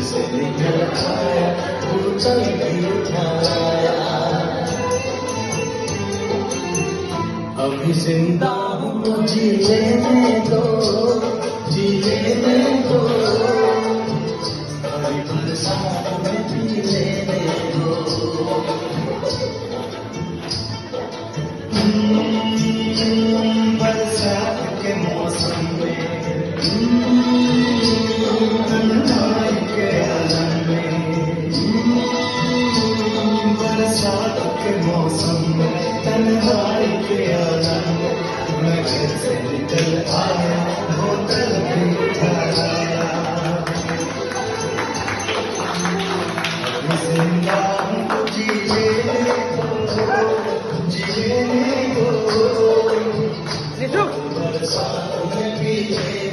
से निकल आया तू चल भी उठाया। अभी जिंदा हूँ तो जी लेने दो, जी लेने दो, बड़ी बरसात में पी लेने दो। बरसात के मौसम में, तन्हाई के आलम में, बरसात के मौसम में, तन्हाई के आलम में, मैं घर से निकल आया बोतल भी उठाया। अभी जिंदा हूँ तो जी लेने दो, जी लेने दो, बरसात में पी लेने